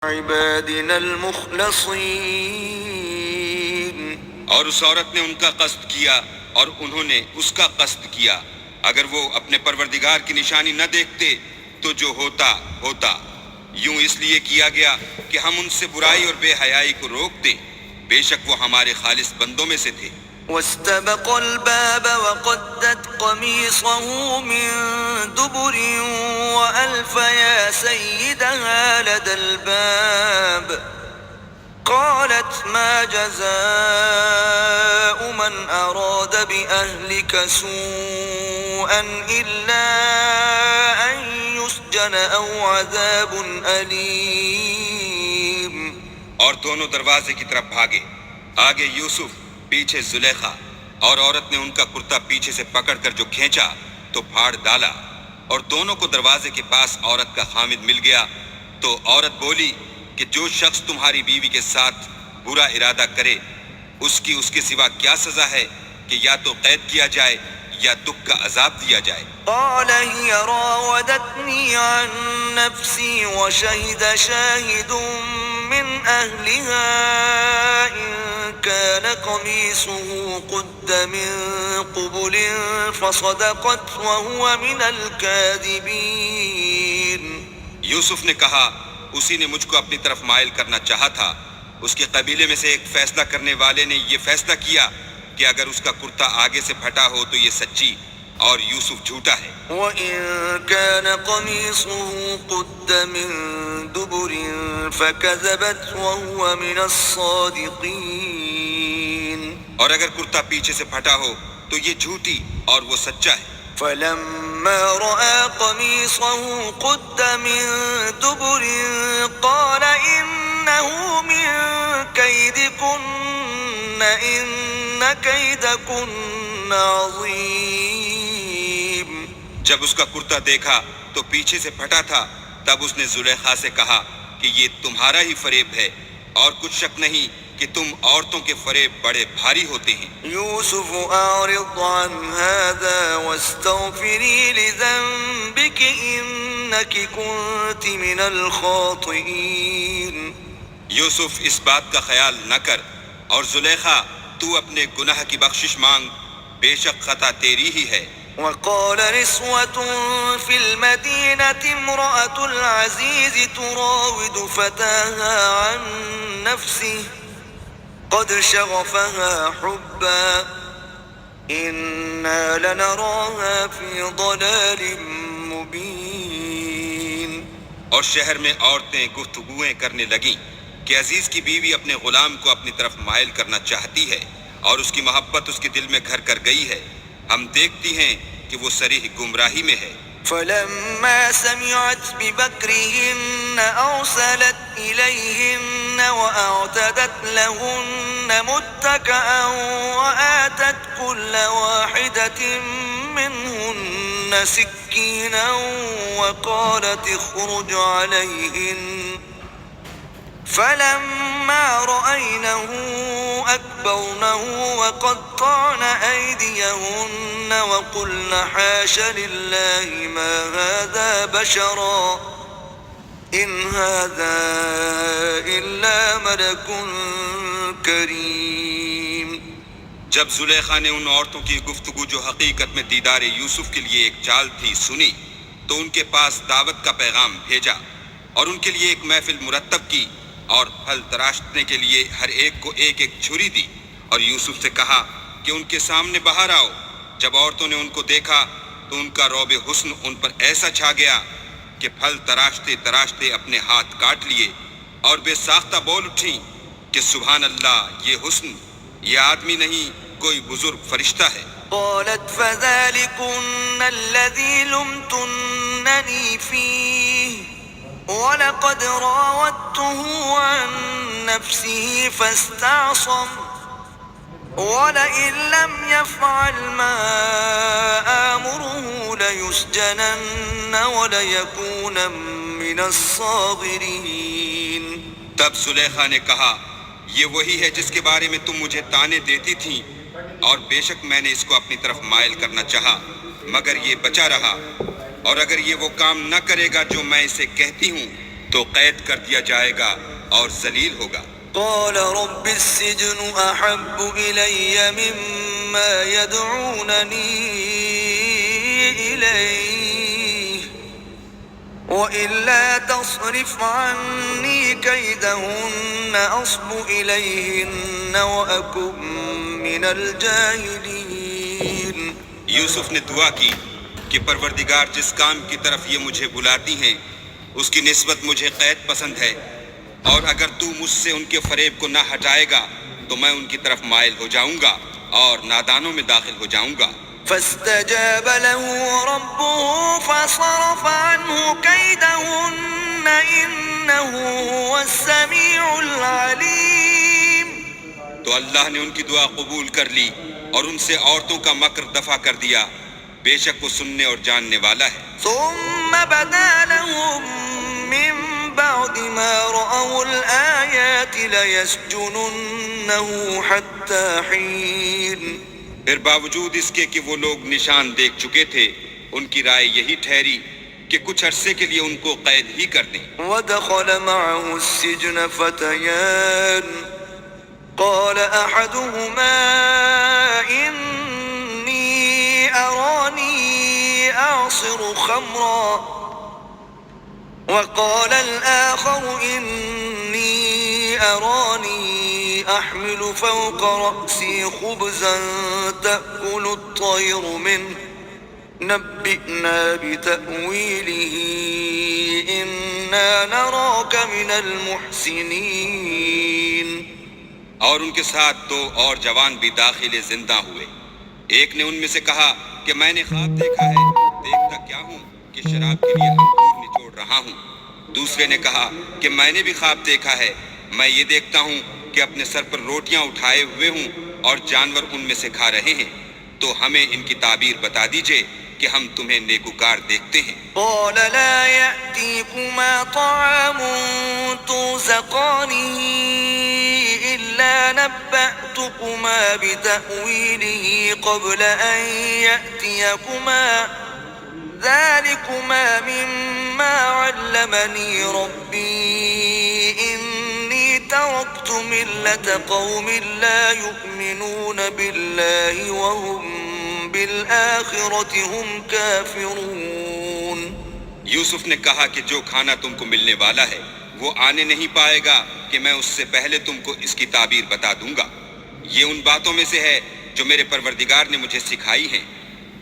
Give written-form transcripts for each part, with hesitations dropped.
عبادنا المخلصين. اور اس عورت نے ان کا قصد کیا اور انہوں نے اس کا قصد کیا. اگر وہ اپنے پروردگار کی نشانی نہ دیکھتے تو جو ہوتا ہوتا. یوں اس لیے کیا گیا کہ ہم ان سے برائی اور بے حیائی کو روک دیں. بے شک وہ ہمارے خالص بندوں میں سے تھے. واستبق الباب وقدت قميصه من دبر وألف يا سيدها لدى الباب قالت ما جزاء من أراد بأهلك سوءا إلا أن يسجن أو عذاب أليم. اور دونوں دروازے کی طرف بھاگے. آگے یوسف، پیچھے زلیخا. اور عورت نے ان کا کرتا پیچھے سے پکڑ کر جو کھینچا تو پھاڑ ڈالا. اور دونوں کو دروازے کے پاس عورت کا خامد مل گیا. تو عورت بولی کہ جو شخص تمہاری بیوی کے ساتھ برا ارادہ کرے اس کے سوا کیا سزا ہے کہ یا تو قید کیا جائے یا دکھ کا عذاب دیا جائے. قال هي راودتني عن نفسي وشهد شاهد من أهلها إن كان قميصه قد من قبل فصدقت وهو من الكاذبين. یوسف نے کہا اسی نے مجھ کو اپنی طرف مائل کرنا چاہا تھا. اس کے قبیلے میں سے ایک فیصلہ کرنے والے نے یہ فیصلہ کیا کہ اگر اس کا کرتا آگے سے پھٹا ہو تو یہ سچی اور یوسف جھوٹا ہے. وَإِن كَانَ قَمِيصُهُ قُدَّ مِن دُبُرٍ فَكَذَبَتْ وَهُوَ مِنَ الصَّادِقِينَ. اور اگر کرتا پیچھے سے پھٹا ہو تو یہ جھوٹی اور وہ سچا ہے. فَلَمَّا رَأَى قَمِيصَهُ قُدَّ مِن دُبُرٍ قَالَ إِنَّهُ مِن كَيْدِكُنَّ إِنَّ كَيْدَكُنَّ عَظِيمٌ. جب اس کا کرتا دیکھا تو پیچھے سے پھٹا تھا تب اس نے زلیخا سے کہا کہ یہ تمہارا ہی فریب ہے اور کچھ شک نہیں کہ تم عورتوں کے فریب بڑے بھاری ہوتے ہیں. یوسف اعرض عن هذا واستغفری لذنبك انك كنت من الخاطئین. یوسف اس بات کا خیال نہ کر اور زلیخا تو اپنے گناہ کی بخشش مانگ، بے شک خطا تیری ہی ہے. وقال نسوة في المدينة امرأة العزيز تراود فتاها عن نفسه قد شغفها حبا إنا لنراها في ضلال مبين. اور شہر میں عورتیں گفتگویں کرنے لگیں کہ عزیز کی بیوی اپنے غلام کو اپنی طرف مائل کرنا چاہتی ہے اور اس کی محبت اس کے دل میں گھر کر گئی ہے. ہم دیکھتی ہیں کہ وہ صریح گمراہی میں ہے. فلما سمعت بمكرهن أرسلت إليهن وأعتدت لهن متكئا وآتت كل واحدة منهن سكينا وقالت اخرج عليهن فلما رأينه أكبرنه وقطعن أيديهن وقلن حاش لله ما هذا بشرا إن هذا إلا ملك كريم. جب زلیخا نے ان عورتوں کی گفتگو جو حقیقت میں دیدار یوسف کے لیے ایک چال تھی سنی تو ان کے پاس دعوت کا پیغام بھیجا اور ان کے لیے ایک محفل مرتب کی اور پھل تراشنے کے لیے ہر ایک کو ایک ایک چھری دی اور یوسف سے کہا کہ ان کے سامنے باہر آؤ. جب عورتوں نے ان کو دیکھا تو ان کا رعب حسن ان پر ایسا چھا گیا کہ پھل تراشتے تراشتے اپنے ہاتھ کاٹ لیے اور بے ساختہ بول اٹھیں کہ سبحان اللہ، یہ حسن، یہ آدمی نہیں کوئی بزرگ فرشتہ ہے. قالت فذلكن الذي لمتنني فيه وَلَقَدْ رَاوَدتُّهُ عَن نَّفْسِهِ فَاسْتَعْصَمَ وَلَئِن لَّمْ يَفْعَلْ مَا آمُرُهُ لَيُسْجَنَنَّ وَلَيَكُونًا مِّنَ الصَّاغِرِينَ. تب زلیخا نے کہا یہ وہی ہے جس کے بارے میں تم مجھے تانے دیتی تھی اور بے شک میں نے اس کو اپنی طرف مائل کرنا چاہا مگر یہ بچا رہا اور اگر یہ وہ کام نہ کرے گا جو میں اسے کہتی ہوں تو قید کر دیا جائے گا اور ذلیل ہوگا۔ قال رب السجن أحب إلي مما يدعونني إليه وإلا تصرف عني كيدهن أصب إليهن وأكن من الجاهلين۔ یوسف نے دعا کی کہ پروردگار جس کام کی طرف یہ مجھے بلاتی ہیں اس کی نسبت مجھے قید پسند ہے، اور اگر تو مجھ سے ان کے فریب کو نہ ہٹائے گا تو میں ان کی طرف مائل ہو جاؤں گا اور نادانوں میں داخل ہو جاؤں گا۔ فاستجاب له ربه فصرف عنه كيدهن إنه هو السميع العليم۔ تو اللہ نے ان کی دعا قبول کر لی اور ان سے عورتوں کا مکر دفع کر دیا، بے شک وہ سننے اور جاننے والا ہے۔ ثم بدا لهم من بعد ما رأوا الآيات ليسجننه حتى حين۔ پھر باوجود اس کے کہ وہ لوگ نشان دیکھ چکے تھے، ان کی رائے یہی ٹھہری کہ کچھ عرصے کے لیے ان کو قید ہی کر دیں۔ ودخل معه السجن فتيان قال أحدهما إني أراني أعصر خمرا وقال الآخر إني أراني أحمل فوق رأسي خبزا تأكل الطير منه نبئنا بتأويله إنا نراك من المحسنين۔ اور ان کے ساتھ دو اور جوان بھی داخل زندہ ہوئے۔ ایک نے ان میں سے کہا کہ میں نے خواب دیکھا ہے، دیکھتا کیا ہوں کہ شراب کے لیے انگور نچوڑ رہا ہوں۔ دوسرے نے کہا کہ میں نے بھی خواب دیکھا ہے، میں یہ دیکھتا ہوں کہ اپنے سر پر روٹیاں اٹھائے ہوئے ہوں اور جانور ان میں سے کھا رہے ہیں، تو ہمیں ان کی تعبیر بتا دیجئے کہ ہم تمہیں نیکوکار دیکھتے ہیں۔ قال لا يأتيكما طعام ترزقانه إلا نبأتكما بتأويله قبل أن يأتيكما ذلكما مما علمني ربي إني تركت ملة قوم لا يؤمنون بالله وهم بالآخرة هم كافرون۔ یوسف نے کہا کہ جو کھانا تم کو ملنے والا ہے وہ آنے نہیں پائے گا کہ میں اس سے پہلے تم کو اس کی تعبیر بتا دوں گا۔ یہ ان باتوں میں سے ہے جو میرے پروردگار نے مجھے سکھائی ہیں۔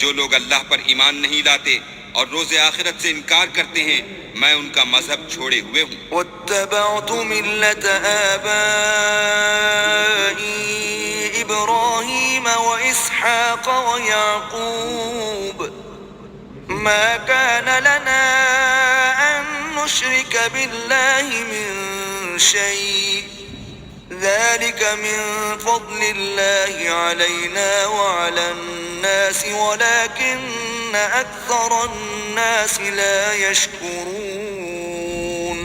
جو لوگ اللہ پر ایمان نہیں لاتے اور روز آخرت سے انکار کرتے ہیں، میں ان کا مذہب چھوڑے ہوئے ہوں۔ واتبعت ملة آبائي إبراهيم وإسحاق ويعقوب ما كان لنا أن نشرك بالله من شيء ذلك من فضل الله علينا وعلى الناس ولكن أكثر الناس لا يشكرون۔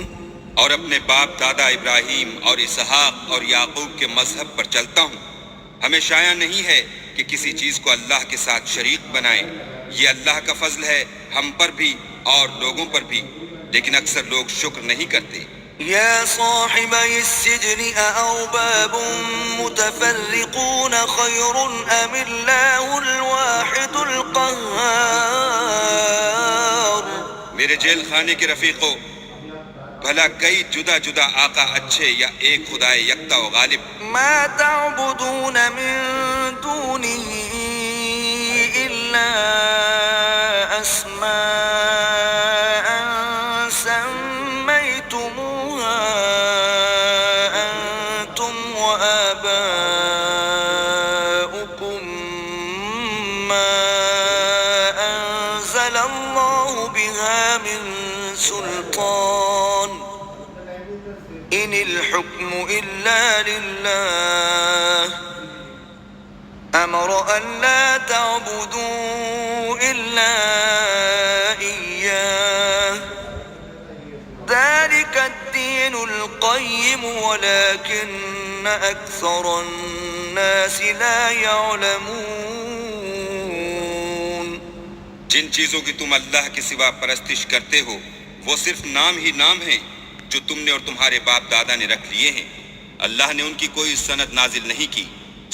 اور اپنے باپ دادا ابراہیم اور اسحاق اور یعقوب کے مذہب پر چلتا ہوں۔ ہمیں شایع نہیں ہے کہ کسی چیز کو اللہ کے ساتھ شریک بنائیں، یہ اللہ کا فضل ہے ہم پر بھی اور لوگوں پر بھی، لیکن اکثر لوگ شکر نہیں کرتے۔ يا صاحبي السجن أأرباب متفرقون خير أم الله الواحد القهار۔ میرے جیل خانے کے رفیقوں، بھلا کئی جدا جدا آقا اچھے یا ایک خدائے یکتا و غالب؟ ما تعبدون من دونه إلا أسماء سميتموها أنتم وآباؤكم ما أنزل الله بها من سلطان إن الحكم إلا لله أمر أن لا تعبدوا إلا إياه ذلك الدين القيم ولكن أكثر الناس لا يعلمون۔ جن چیزوں کی تم اللہ کے سوا پرستش کرتے ہو وہ صرف نام ہی نام ہیں، جو تم نے اور تمہارے باپ دادا نے رکھ لیے ہیں۔ اللہ نے ان کی کوئی سند نازل نہیں کی۔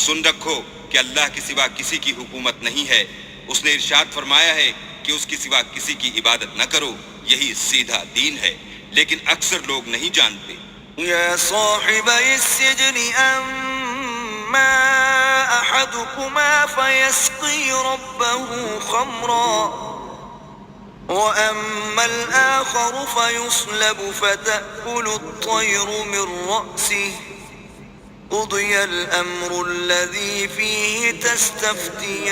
سن رکھو کہ اللہ کے سوا کسی کی حکومت نہیں ہے۔ اس نے ارشاد فرمایا ہے کہ اس کے سوا کسی کی عبادت نہ کرو، یہی سیدھا دین ہے، لیکن اکثر لوگ نہیں جانتے۔ يا صاحبي السجن أما أحدكما فيسقي ربه خمرا وأما الآخر فيصلب فتأكل الطير من رأسه قضي الأمر الذي فيه تستفتيان۔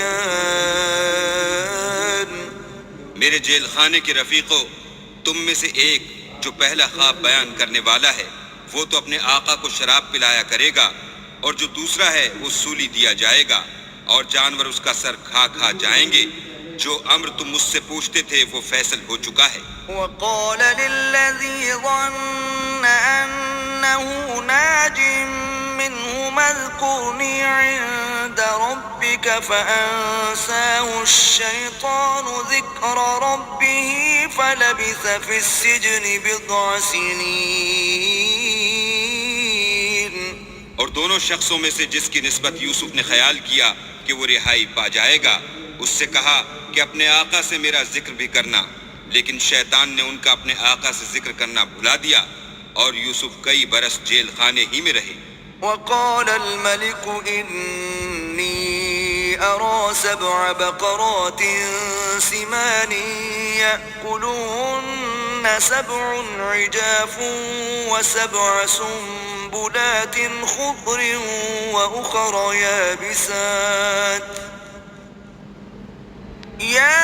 میرے جیل خانے کے رفیقو، تم میں سے ایک جو پہلا خواب بیان کرنے والا ہے وہ تو اپنے آقا کو شراب پلایا کرے گا، اور جو دوسرا ہے وہ سولی دیا جائے گا، اور جانور اس کا سر کھا کھا جائیں گے۔ جو امر تم مجھ سے پوچھتے تھے وہ فیصل ہو چکا ہے۔ وقال للذي ظن أنه ناج منهما اذكرني عند ربك فأنساه الشيطان ذكر ربه فلبث في السجن بضع سنين۔ اور دونوں شخصوں میں سے جس کی نسبت یوسف نے خیال کیا کہ وہ رہائی پا جائے گا، اس سے کہا کہ اپنے آقا سے میرا ذکر بھی کرنا، لیکن شیطان نے ان کا اپنے آقا سے ذکر کرنا بھلا دیا، اور یوسف کئی برس جیل خانے ہی میں رہے۔ وقال الملك إني أرى 7 بقرات سمان يأكلهن 7 عجاف و7 سنبلات خضر وأخر يابسات يا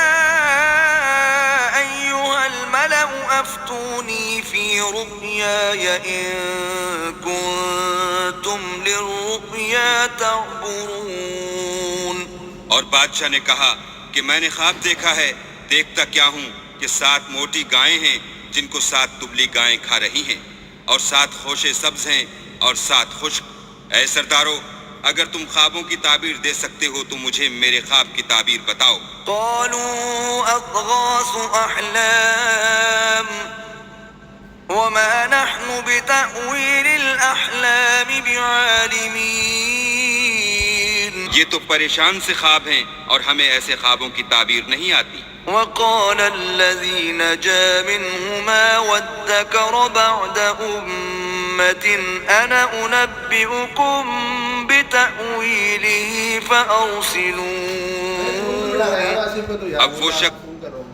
أيها الملأ أفتوني في رؤياي إن كنتم للرؤيا تعبرون۔ اور بادشاہ نے کہا کہ میں نے خواب دیکھا ہے، دیکھتا کیا ہوں کہ 7 موٹی گائیں ہیں جن کو 7 دبلی گائیں کھا رہی ہیں، اور 7 خوشے سبز ہیں اور 7 خشک۔ اے سردارو، اگر تم خوابوں کی تعبیر دے سکتے ہو تو مجھے میرے خواب کی تعبیر بتاؤ۔ قالوا أضغاث أحلام وما نحن بتأويل الأحلام بعالمين۔ یہ تو پریشان سے خواب ہیں اور ہمیں ایسے خوابوں کی تعبیر نہیں آتی۔ وقال الذي نجا منهما وادكر بعد أمة أنا أنبئكم بتأويله فأرسلون۔ اب وہ شخص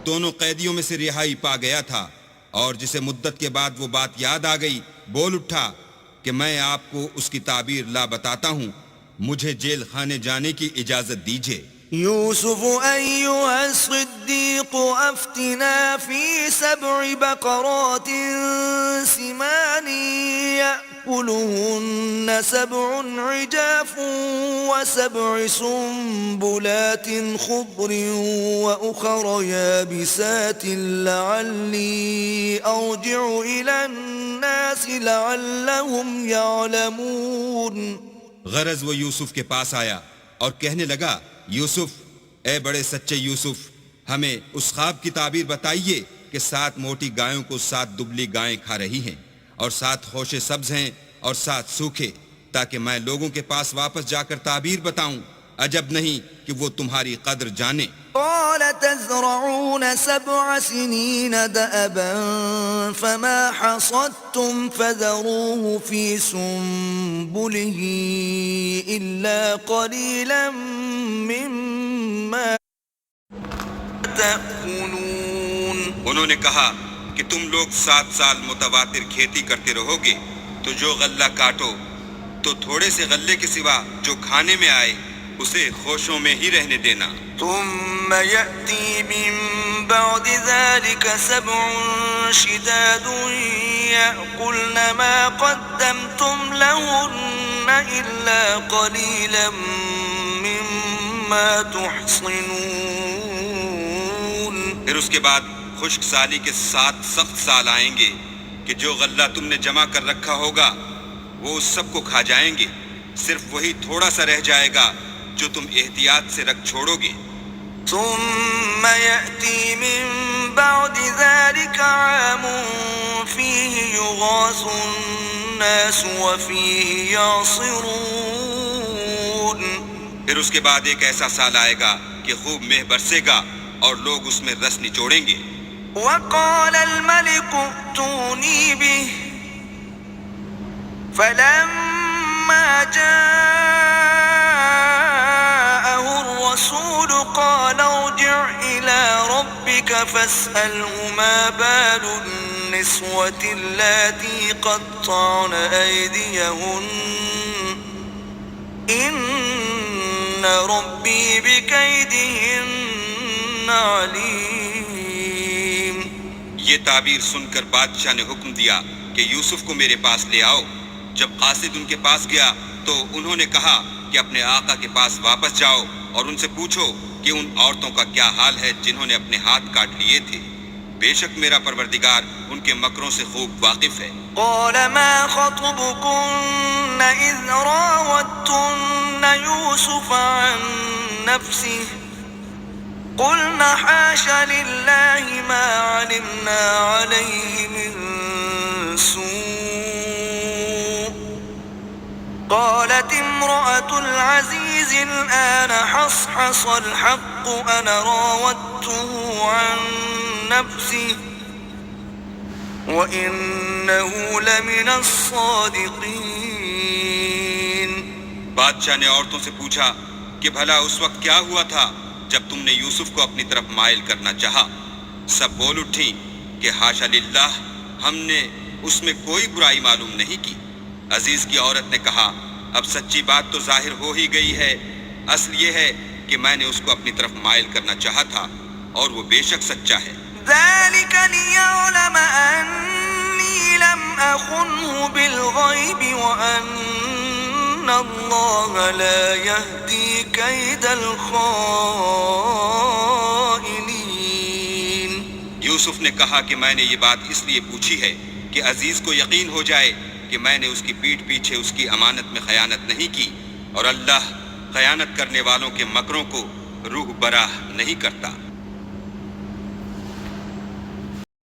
دونوں قیدیوں میں سے رہائی پا گیا تھا، اور جسے مدت کے بعد وہ بات یاد آ گئی، بول اٹھا کہ میں آپ کو اس کی تعبیر لا بتاتا ہوں، مجھے جیل خانے جانے کی اجازت دیجیے۔ يوسف أيها الصديق أفتنا في 7 بقرات سمان يأكلهن 7 عجاف و7 سنبلات خضر وأخر يابسات لعلي أرجع إلى الناس لعلهم يعلمون۔ غرض وہ یوسف کے پاس آیا اور کہنے لگا، یوسف، اے بڑے سچے یوسف، ہمیں اس خواب کی تعبیر بتائیے کہ 7 موٹی گایوں کو 7 دبلی گائیں کھا رہی ہیں، اور 7 خوشے سبز ہیں اور 7 سوکھے، تاکہ میں لوگوں کے پاس واپس جا کر تعبیر بتاؤں۔ عجب نہیں کہ وہ تمہاری قدر جانے۔ قال تزرعون 7 سنين دأبا فما حصدتم فذروه في سنبله إلا قليلا مما تأكلون۔ انہوں نے کہا کہ تم لوگ 7 سال متواتر کھیتی کرتے رہو گے، تو جو غلہ کاٹو تو تھوڑے سے غلے کے سوا جو کھانے میں آئے اسے خوشوں میں ہی رہنے دینا۔ ثم يأتي من بعد ذلك 7 شداد يأكلن ما قدمتم لهن إلا قليلا مما تحصنون۔ پھر اس کے بعد خشک سالی کے 7 سخت سال آئیں گے کہ جو غلہ تم نے جمع کر رکھا ہوگا وہ اس سب کو کھا جائیں گے، صرف وہی تھوڑا سا رہ جائے گا جو تم احتیاط سے رکھ چھوڑو گے۔ ثم يأتي من بعد ذلك عام فيه يغاث الناس وفيه يعصرون. پھر اس کے بعد ایک ایسا سال آئے گا کہ خوب مہ برسے گا اور لوگ اس میں رس نچوڑیں گے. وقال الملك ائتوني به فلما جاءه الرسول قال ارجع إلى ربك فاسأله ما بال النسوة اللاتي قطعن أيديهن إن ربي بكيدهن عليم. یہ تعبیر سن کر بادشاہ نے حکم دیا کہ یوسف کو میرے پاس لے آؤ. جب قاصد ان کے پاس گیا تو انہوں نے کہا کہ اپنے آقا کے پاس واپس جاؤ اور ان سے پوچھو کہ ان عورتوں کا کیا حال ہے جنہوں نے اپنے ہاتھ کاٹ لیے تھے. بے شک میرا پروردگار ان کے مکروں سے خوب واقف ہے. قال ما خطبكن إذ راوتن يوسف عن نفسه قلنا حاش لله ما علمنا عليه من سوء. قالت امرأة العزيز الآن حصحص الحق أنا راودته عن نفسه وَإِنَّهُ لَمِنَ الصَّادِقِينَ. بادشاہ نے عورتوں سے پوچھا کہ بھلا اس وقت کیا ہوا تھا جب تم نے یوسف کو اپنی طرف مائل کرنا چاہا؟ سب بول اٹھیں کہ حاشا للہ، ہم نے اس میں کوئی برائی معلوم نہیں کی. عزیز کی عورت نے کہا اب سچی بات تو ظاہر ہو ہی گئی ہے. اصل یہ ہے کہ میں نے اس کو اپنی طرف مائل کرنا چاہا تھا اور وہ بے شک سچا ہے. ذلك ليعلم أني لم أخنه بالغيب وأن الله لا يهدي كيد الخائنين. یوسف نے کہا کہ میں نے یہ بات اس لیے پوچھی ہے کہ عزیز کو یقین ہو جائے کہ میں نے اس کی پیٹھ پیچھے اس کی امانت میں خیانت نہیں کی اور اللہ خیانت کرنے والوں کے مکروں کو روح براہ نہیں کرتا.